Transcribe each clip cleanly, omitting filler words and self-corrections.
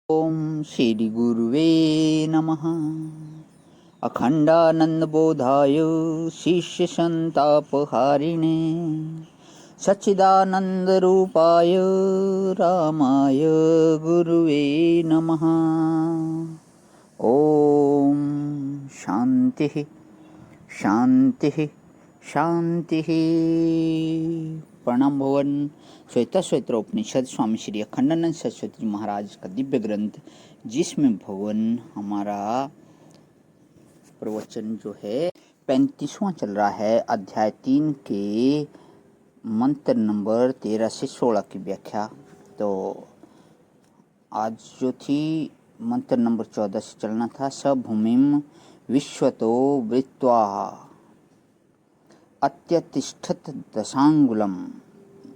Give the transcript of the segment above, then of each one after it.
ओम श्री गुरुवे नमः। अखंडानंदबोधाय शिष्यसंतापहारिणे सच्चिदानंदरूपाय रामाय गुरुवे नमः। ओम शांति शांति शांति। प्रणाम भवन। श्वेता श्वेत्रोपनिषद स्वामी श्री अखंडानंद सरस्वती जी महाराज का दिव्य ग्रंथ, जिसमें भगवान हमारा प्रवचन जो है 35वां चल रहा है। अध्याय 3 के मंत्र नंबर 13 से 16 की व्याख्या। तो आज जो थी मंत्र नंबर 14 से चलना था। स भूमिम विश्वतो वृत्वा अत्यतिष्ठत दशांगुलम,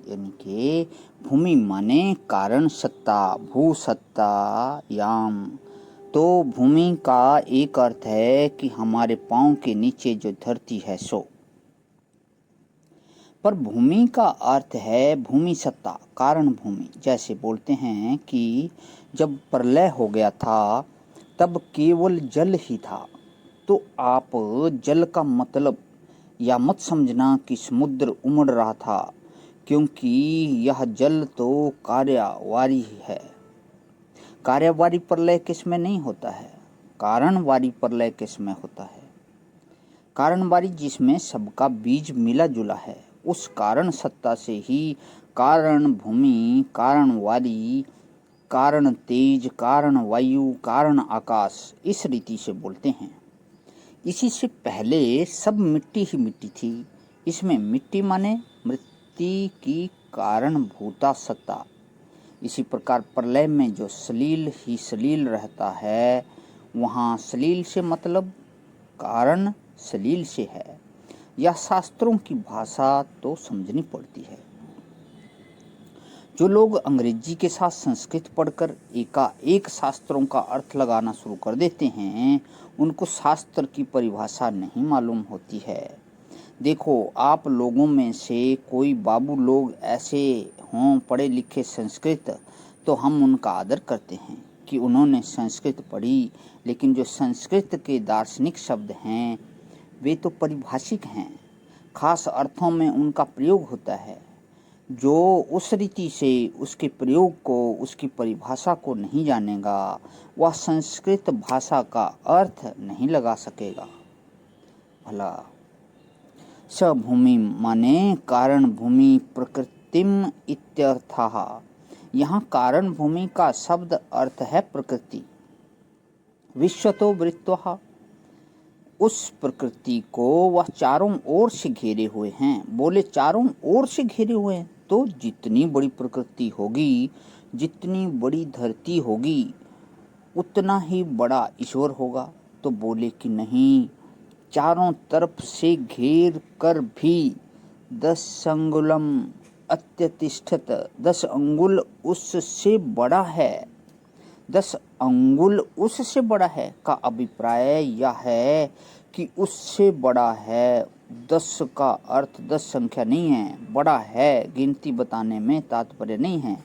यानी कि भूमि माने कारण सत्ता, भू सत्ता याम। तो भूमि का एक अर्थ है कि हमारे पांव के नीचे जो धरती है सो, पर भूमि का अर्थ है भूमि सत्ता, कारण भूमि। जैसे बोलते हैं कि जब प्रलय हो गया था तब केवल जल ही था। तो आप जल का मतलब या मत समझना कि समुद्र उमड़ रहा था, क्योंकि यह जल तो कार्यवारी है। कार्यवारी प्रलय किस में नहीं होता है, कारणवारी प्रलय किस में होता है। कारणवारी जिसमें सबका बीज मिला जुला है, उस कारण सत्ता से ही कारण भूमि, कारणवारी, कारण तेज, कारण वायु, कारण आकाश, इस रीति से बोलते हैं। इसी से पहले सब मिट्टी ही मिट्टी थी। इसमें मिट्टी माने मृत्यु की कारण भूता सत्ता। इसी प्रकार प्रलय में जो सलील ही सलील रहता है, वहाँ सलील से मतलब कारण सलील से है। यह शास्त्रों की भाषा तो समझनी पड़ती है। जो लोग अंग्रेजी के साथ संस्कृत पढ़कर एकाएक शास्त्रों का अर्थ लगाना शुरू कर देते हैं, उनको शास्त्र की परिभाषा नहीं मालूम होती है। देखो, आप लोगों में से कोई बाबू लोग ऐसे हों पढ़े लिखे संस्कृत, तो हम उनका आदर करते हैं कि उन्होंने संस्कृत पढ़ी। लेकिन जो संस्कृत के दार्शनिक शब्द हैं वे तो परिभाषिक हैं, खास अर्थों में उनका प्रयोग होता है। जो उस रीति से उसके प्रयोग को, उसकी परिभाषा को नहीं जानेगा, वह संस्कृत भाषा का अर्थ नहीं लगा सकेगा। भला स भूमि माने कारण भूमि प्रकृतिम इत्यर्थः। यहाँ कारण भूमि का शब्द अर्थ है प्रकृति। विश्वतो वृत्वा, उस प्रकृति को वह चारों ओर से घेरे हुए हैं। बोले चारों ओर से घेरे हुए हैं, तो जितनी बड़ी प्रकृति होगी, जितनी बड़ी धरती होगी, उतना ही बड़ा ईश्वर होगा। तो बोले कि नहीं, चारों तरफ से घेर कर भी 10 अंगुलम अत्यतिष्ठत, 10 अंगुल उससे बड़ा है। 10 अंगुल उससे बड़ा है का अभिप्राय यह है कि उससे बड़ा है। 10 का अर्थ 10 संख्या नहीं है, बड़ा है गिनती बताने में तात्पर्य नहीं है,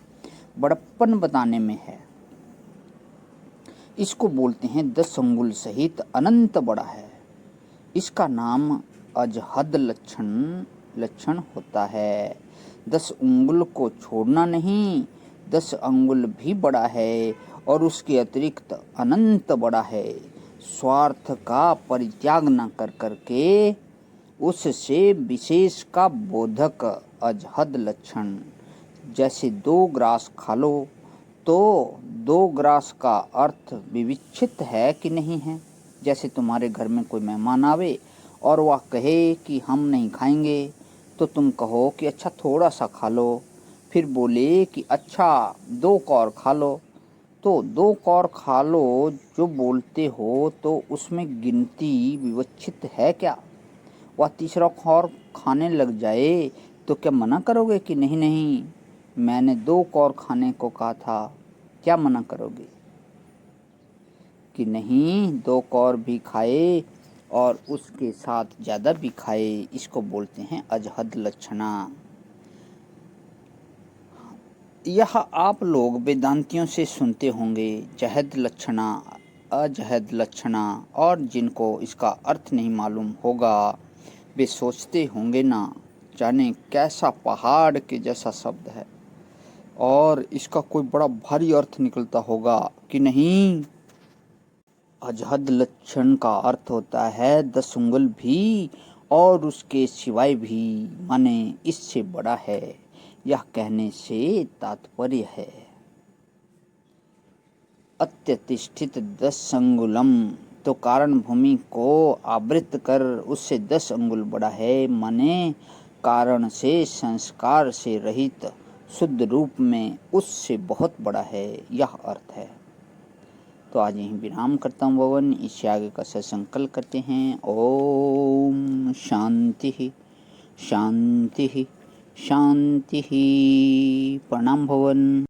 बड़प्पन बताने में है। इसको बोलते हैं 10 अंगुल सहित अनंत बड़ा है। इसका नाम अजहद लक्षण होता है। 10 अंगुल को छोड़ना नहीं, 10 अंगुल भी बड़ा है और उसके अतिरिक्त अनंत बड़ा है। स्वार्थ का परित्याग न कर करके उससे विशेष का बोधक अजहद लक्षण। जैसे 2 ग्रास खा लो, तो 2 ग्रास का अर्थ विविक्षित है कि नहीं है। जैसे तुम्हारे घर में कोई मेहमान आवे और वह कहे कि हम नहीं खाएंगे, तो तुम कहो कि अच्छा थोड़ा सा खा लो। फिर बोले कि अच्छा 2 कौर खा लो, तो 2 कौर खा लो जो बोलते हो, तो उसमें गिनती विवक्षित है क्या। वह तीसरा कौर खाने लग जाए तो क्या मना करोगे कि नहीं नहीं, मैंने 2 कौर खाने को कहा था। क्या मना करोगे कि नहीं, 2 कौर भी खाए और उसके साथ ज़्यादा भी खाए। इसको बोलते हैं अजहद लक्षणा। यह आप लोग वेदांतियों से सुनते होंगे, जहद लक्षणा, अजहद लक्षणा, और जिनको इसका अर्थ नहीं मालूम होगा वे सोचते होंगे ना जाने कैसा पहाड़ के जैसा शब्द है और इसका कोई बड़ा भारी अर्थ निकलता होगा कि नहीं। अजहद लक्षण का अर्थ होता है 10 उंगल भी और उसके सिवाय भी, माने इससे बड़ा है। यह कहने से तात्पर्य है अत्यतिष्ठित 10 अंगुलम, तो कारण भूमि को आवृत कर उससे 10 अंगुल बड़ा है, माने कारण से संस्कार से रहित शुद्ध रूप में उससे बहुत बड़ा है, यह अर्थ है। तो आज यहीं विराम करता हूँ भवन, इससे आगे का संकल्प करते हैं। ओम शांति शांति शांति। प्रणाम भवन।